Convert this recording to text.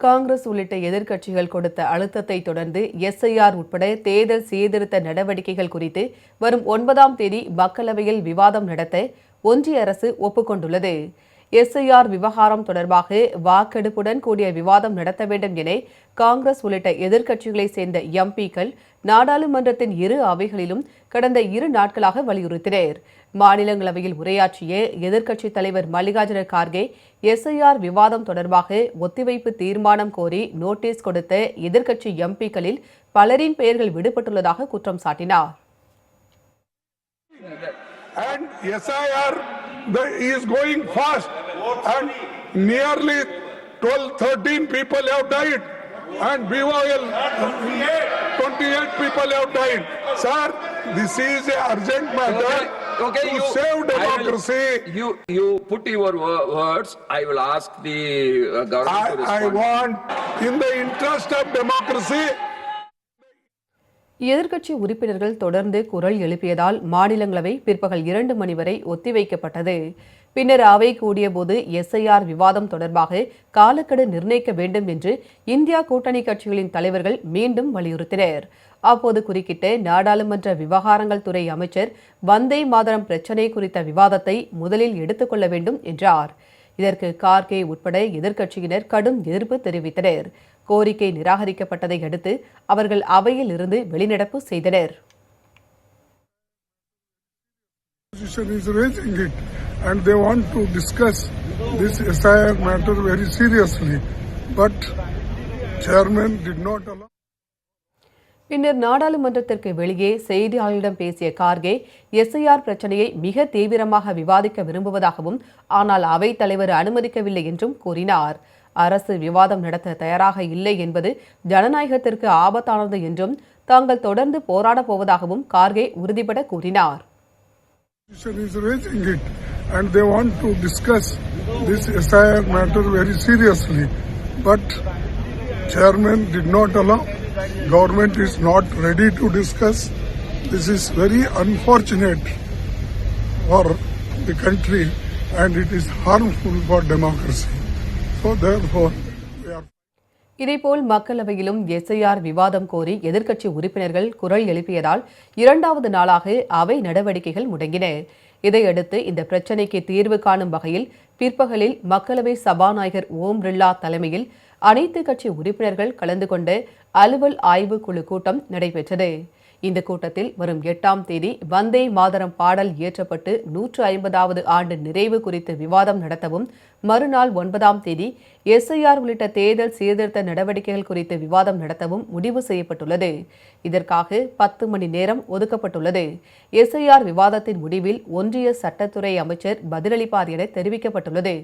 காங்கிரஸ் உள்ளிட்ட எதிர்க்கட்சிகள் கொடுத்த அழுத்தத்தை தொடர்ந்து எஸ்ஐஆர் உட்பட தேர்தல் சீர்திருத்த நடவடிக்கைகள் குறித்து வரும் 9ஆம் தேதி மக்களவையில் விவாதம் நடத்த ஒன்றிய அரசு ஒப்புக்கொண்டுள்ளது. எஸ்ஐஆர் விவகாரம் தொடர்பாக வாக்கெடுப்புடன் கூடிய விவாதம் நடத்த வேண்டும் என காங்கிரஸ் உள்ளிட்ட எதிர்க்கட்சிகளைச் சேர்ந்த எம்பிக்கள் நாடாளுமன்றத்தின் இரு அவைகளிலும் கடந்த 2 நாட்களாக வலியுறுத்தினர். மாநிலங்களவையில் உரையாற்றிய எதிர்க்கட்சித் தலைவர் மல்லிகார்ஜுன கார்கே எஸ்ஐஆர் விவாதம் தொடர்பாக ஒத்திவைப்பு தீர்மானம் கோரி நோட்டீஸ் கொடுத்த எதிர்க்கட்சி எம்பிக்களில் பலரின் பெயர்கள் விடுபட்டுள்ளதாக குற்றம் சாட்டினார். And SIR is going fast and nearly 12-13 people have died and BYL 28 people have died. Sir, this is an urgent matter to save democracy. You put your words. I will ask the government to respond. I want, in the interest of democracy. எதிர்க்கட்சி உறுப்பினர்கள் தொடர்ந்து குரல் எழுப்பியதால் மாநிலங்களவை பிற்பகல் 2 மணி வரை ஒத்திவைக்கப்பட்டது. பின்னர் அவை கூடியபோது எஸ்ஐஆர் விவாதம் தொடர்பாக காலக்கெடு நிர்ணயிக்க வேண்டும் என்று இந்தியா கூட்டணி கட்சிகளின் தலைவர்கள் மீண்டும் வலியுறுத்தினர். அப்போது குறுக்கிட்ட நாடாளுமன்ற விவகாரங்கள் துறை அமைச்சர் வந்தே மாதரம் பிரச்சினை குறித்த விவாதத்தை முதலில் எடுத்துக் கொள்ள வேண்டும் என்றார். இதற்கு கார்கே உட்பட எதிர்க்கட்சியினர் கடும் எதிர்ப்பு தெரிவித்தனர். கோரிக்கை நிராகரிக்கப்பட்டதை அடுத்து அவர்கள் அவையில் இருந்து வெளிநடப்பு செய்தனர். And they want to discuss this SIR matter very seriously, but chairman did not allow. பின்னர் நாடாளுமன்றத்திற்கு வெளியே செய்தியாளர்களிடம் பேசிய கார்கே எஸ்ஐஆர் பிரச்சினையை மிக தீவிரமாக விவாதிக்க விரும்புவதாகவும் ஆனால் அவைத் தலைவர் அனுமதிக்கவில்லை என்றும் கூறினார். அரசு விவாதம் நடத்த தயாராக இல்லை என்பது ஜனநாயகத்திற்கு ஆபத்தானது என்றும் தாங்கள் தொடர்ந்து போராடப் போவதாகவும் கார்கே உறுதிபட கூறினார். And they want to discuss this SIR matter very seriously, but chairman did not allow. Government is not ready to discuss. This is very unfortunate for the country and it is harmful for democracy. So therefore we are. இதேபோல் மக்களவையிலும் SIR விவாதம் கோரி எதிர்க்கட்சி உறுப்பினர்கள் குரல் எழுப்பியதால் 2வது நாளாக அவை நடவடிக்கைகள் முடங்கின. இதையடுத்து இந்த பிரச்சினைக்கு தீர்வு காணும் வகையில் பிற்பகலில் மக்களவை சபாநாயகர் ஓம் பிர்லா தலைமையில் அனைத்து கட்சி உறுப்பினர்கள் கலந்து கொண்ட அலுவல் ஆய்வு குழு கூட்டம் நடைபெற்றது. இந்த கூட்டத்தில் வரும் 8ஆம் தேதி வந்தே மாதரம் பாடல் இயற்றப்பட்டு 150வது ஆண்டு நிறைவு குறித்து விவாதம் நடத்தவும், மறுநாள் 9ஆம் தேதி எஸ்ஐஆர் உள்ளிட்ட தேர்தல் சீர்திருத்த நடவடிக்கைகள் குறித்து விவாதம் நடத்தவும் முடிவு செய்யப்பட்டுள்ளது. இதற்காக 10 மணி நேரம் ஒதுக்கப்பட்டுள்ளது. எஸ்ஐஆர் விவாதத்தின் முடிவில் ஒன்றிய சட்டத்துறை அமைச்சர் பதிலளிப்பார் என தெரிவிக்கப்பட்டுள்ளது.